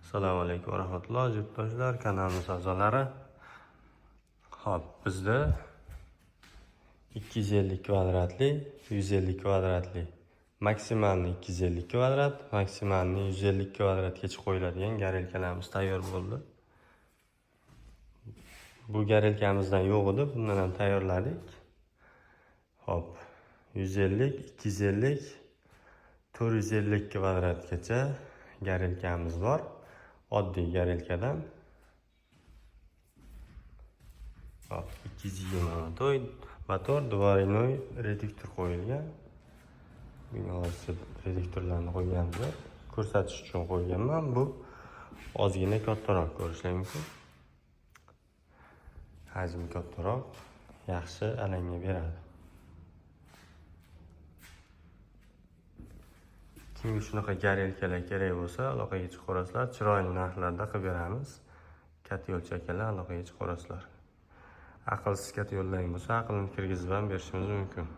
Assalomu alaykum va rahmatulloh yurtdoshlar, kanalimiz a'zolari. Xo'p, bizda 250 kvadratli, 150 kvadratli, maksimalni 250 kvadrat, maksimalni 150 kvadratgacha qo'yiladigan garelkalarimiz tayyor bo'ldi. Bu garelkamizdan yo'q edi, bundan ham tayyorladik. Xo'p, 150, 250, 450 kvadratgacha garelkamiz bor. Oddiy garelkadan 220 motor dvorinoy reduktor qo'yilgan. Bunga hozir reduktorlarni qo'yganmiz. Ko'rsatish uchun qo'yganman. Bu ozgina kattaroq ko'rishlar mumkin. Hajmi kattaroq, yaxshi alanga beradi. Kimga shunaqa garelkalar kerak bo'lsa, aloqaga chiqarasizlar. Chiroyli narxlarda qilib beramiz. Katta yo'lchakalar aloqaga chiqarasizlar. Aqlsiz kat yo'llaring bo'lsa, aqlini kirgizib ham berishimiz mumkin.